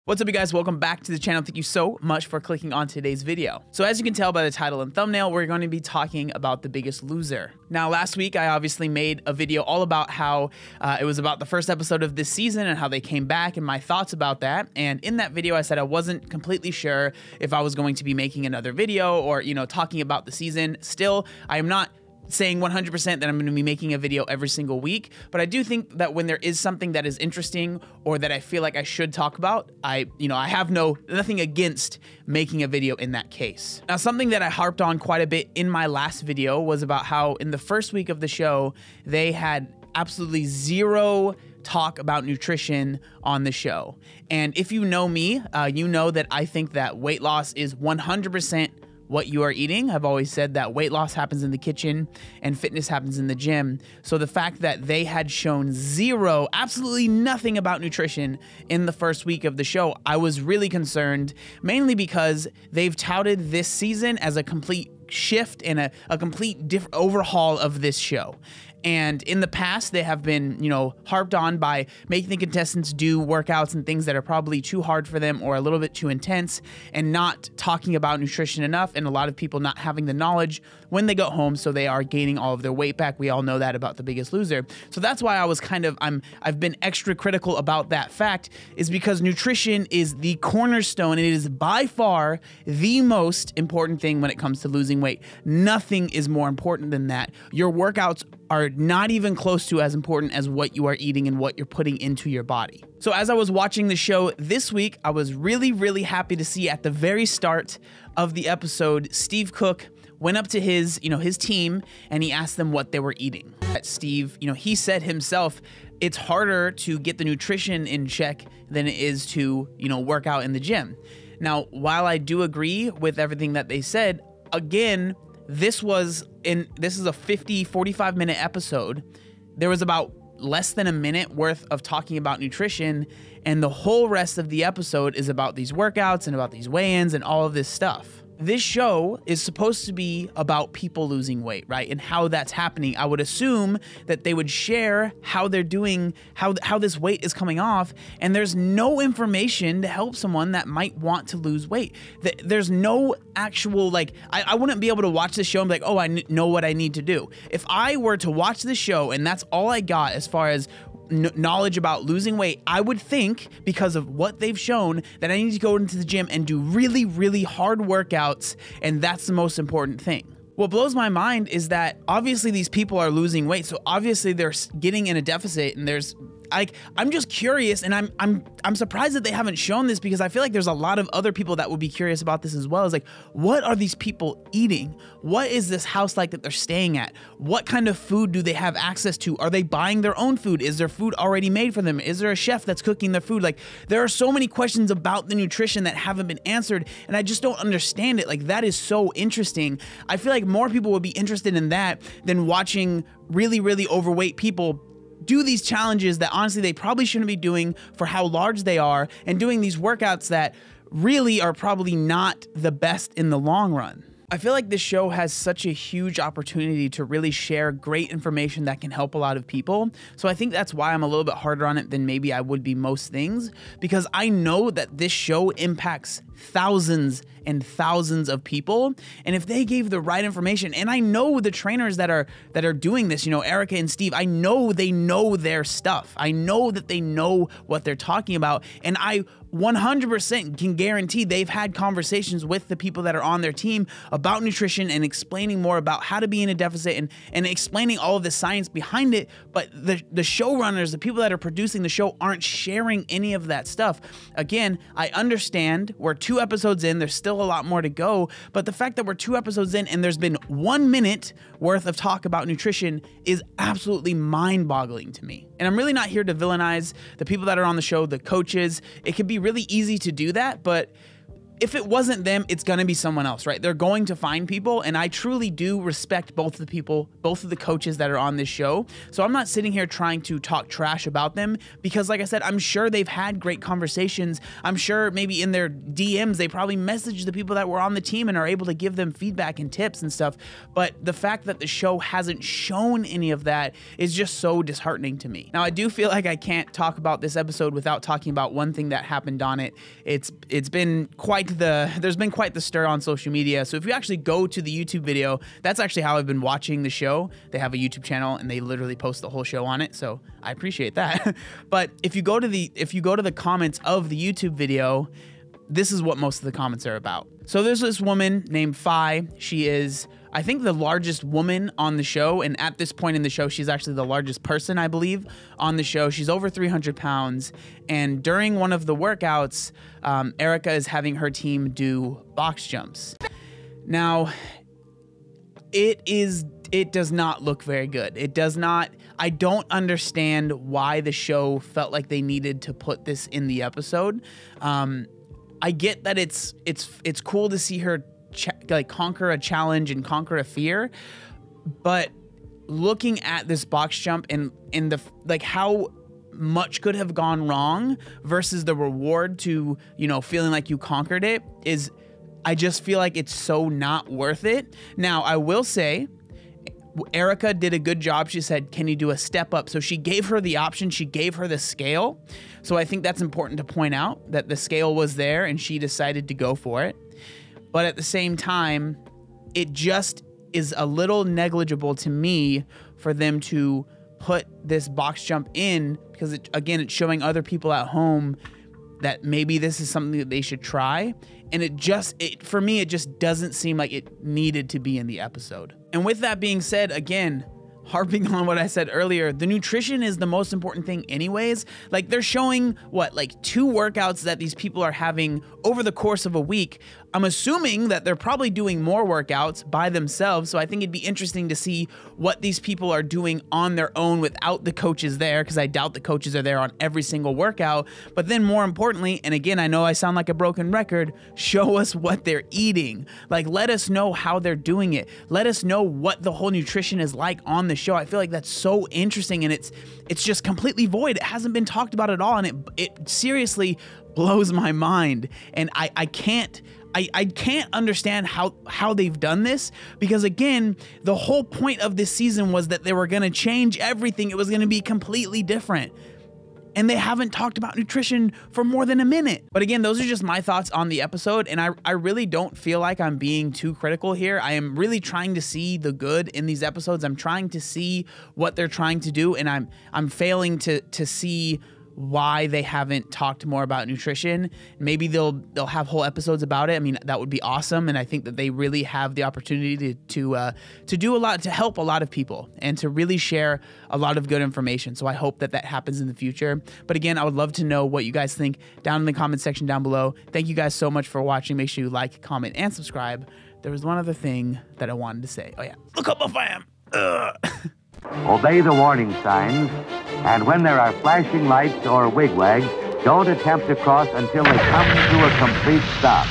What's up, you guys? Welcome back to the channel. Thank you so much for clicking on today's video. So as you can tell by the title and thumbnail, we're going to be talking about The Biggest Loser. Now, last week, I obviously made a video all about how it was about the first episode of this season and how they came back and my thoughts about that. And in that video, I said I wasn't completely sure if I was going to be making another video or, talking about the season. Still, I am not saying 100% that I'm going to be making a video every single week, but I do think that when there is something that is interesting or that I feel like I should talk about, I have nothing against making a video in that case. Now, something that I harped on quite a bit in my last video was about how in the first week of the show, they had absolutely zero talk about nutrition on the show. And if you know me, you know that I think that weight loss is 100% what you are eating. I've always said that weight loss happens in the kitchen and fitness happens in the gym. So the fact that they had shown absolutely nothing about nutrition in the first week of the show, I was really concerned, mainly because they've touted this season as a complete shift and a complete overhaul of this show. And in the past, they have been, harped on by making the contestants do workouts and things that are probably too hard for them or a little bit too intense and not talking about nutrition enough, and a lot of people not having the knowledge when they go home, so they are gaining all of their weight back. We all know that about The Biggest Loser. So that's why I was I've been extra critical about that fact, is because nutrition is the cornerstone. And it is by far the most important thing when it comes to losing weight. Nothing is more important than that. Your workouts are not even close to as important as what you are eating and what you're putting into your body. So as I was watching the show this week, I was really, really happy to see at the very start of the episode, Steve Cook went up to his team and he asked them what they were eating. Steve, he said himself, it's harder to get the nutrition in check than it is to, work out in the gym. Now, while I do agree with everything that they said, again, this is a 45 minute episode. There was about less than a minute worth of talking about nutrition, and the whole rest of the episode is about these workouts and about these weigh-ins and all of this stuff. This show is supposed to be about people losing weight, right? And how that's happening. I would assume that they would share how they're doing, how this weight is coming off, and there's no information to help someone that might want to lose weight. There's no actual, I wouldn't be able to watch this show and be like, oh, I know what I need to do. If I were to watch this show and that's all I got as far as knowledge about losing weight, I would think, because of what they've shown, that I need to go into the gym and do really, really hard workouts, and that's the most important thing. What blows my mind is that obviously these people are losing weight, so obviously they're getting in a deficit, and I'm just curious, and I'm surprised that they haven't shown this, because I feel like there's a lot of other people that would be curious about this as well. Is what are these people eating? What is this house like that they're staying at? What kind of food do they have access to? Are they buying their own food? Is their food already made for them? Is there a chef that's cooking their food? There are so many questions about the nutrition that haven't been answered, and I just don't understand it. That is so interesting. I feel like more people would be interested in that than watching really, really overweight people do these challenges that honestly they probably shouldn't be doing for how large they are, and doing these workouts that really are probably not the best in the long run. I feel like this show has such a huge opportunity to really share great information that can help a lot of people. So I think that's why I'm a little bit harder on it than maybe I would be most things, because I know that this show impacts thousands and thousands of people. And if they gave the right information, and I know the trainers that are doing this, Erica and Steve, I know they know their stuff. I know that they know what they're talking about. And I 100% can guarantee they've had conversations with the people that are on their team about nutrition and explaining more about how to be in a deficit and explaining all of the science behind it. But the showrunners, the people that are producing the show, aren't sharing any of that stuff. Again, I understand we're 2 episodes in, there's still a lot more to go, but the fact that we're 2 episodes in and there's been 1 minute worth of talk about nutrition is absolutely mind-boggling to me. And I'm really not here to villainize the people that are on the show, the coaches. It can be really easy to do that, but if it wasn't them, it's gonna be someone else, right? They're going to find people, and I truly do respect both of the people, both of the coaches that are on this show. So I'm not sitting here trying to talk trash about them because, like I said, I'm sure they've had great conversations. I'm sure maybe in their DMs, they probably messaged the people that were on the team and are able to give them feedback and tips and stuff. But the fact that the show hasn't shown any of that is just so disheartening to me. Now, I do feel like I can't talk about this episode without talking about one thing that happened on it. There's been quite the stir on social media. So if you actually go to the YouTube video, that's actually how I've been watching the show. They have a YouTube channel and they literally post the whole show on it. So I appreciate that. But if you go to the comments of the YouTube video, this is what most of the comments are about. So there's this woman named Fi. She is, I think, the largest woman on the show. And at this point in the show, she's actually the largest person, I believe, on the show. She's over 300 pounds. And during one of the workouts, Erica is having her team do box jumps. Now, it does not look very good. It does not. I don't understand why the show felt like they needed to put this in the episode. I get that it's cool to see her conquer a challenge and conquer a fear, but looking at this box jump and the how much could have gone wrong versus the reward to, feeling like you conquered it is, I just feel like it's so not worth it. Now, I will say, Erica did a good job. She said, can you do a step up? So she gave her the option. She gave her the scale. So I think that's important to point out that the scale was there and she decided to go for it. But at the same time, it just is a little negligible to me for them to put this box jump in because, again, it's showing other people at home that maybe this is something that they should try. And for me, it just doesn't seem like it needed to be in the episode. And with that being said, again, harping on what I said earlier, the nutrition is the most important thing anyways. Like, they're showing, 2 workouts that these people are having over the course of a week. I'm assuming that they're probably doing more workouts by themselves, so I think it'd be interesting to see what these people are doing on their own without the coaches there, because I doubt the coaches are there on every single workout. But then more importantly, and again, I know I sound like a broken record, show us what they're eating. Let us know how they're doing it. Let us know what the whole nutrition is like on the show. I feel like that's so interesting, and it's just completely void. It hasn't been talked about at all, and it seriously blows my mind. And I can't understand how they've done this, because again, the whole point of this season was that they were going to change everything. It was going to be completely different. And they haven't talked about nutrition for more than a minute. But again, those are just my thoughts on the episode. And I really don't feel like I'm being too critical here. I am really trying to see the good in these episodes. I'm trying to see what they're trying to do. And I'm failing to see why they haven't talked more about nutrition. Maybe they'll have whole episodes about it. I mean, that would be awesome. And I think that they really have the opportunity to do a lot, to help a lot of people and to really share a lot of good information. So I hope that happens in the future. But again, I would love to know what you guys think down in the comment section down below. Thank you guys so much for watching. Make sure you like, comment, and subscribe. There was one other thing that I wanted to say. Oh yeah, look how buff I am. Obey the warning signs, and when there are flashing lights or wigwags, don't attempt to cross until they come to a complete stop.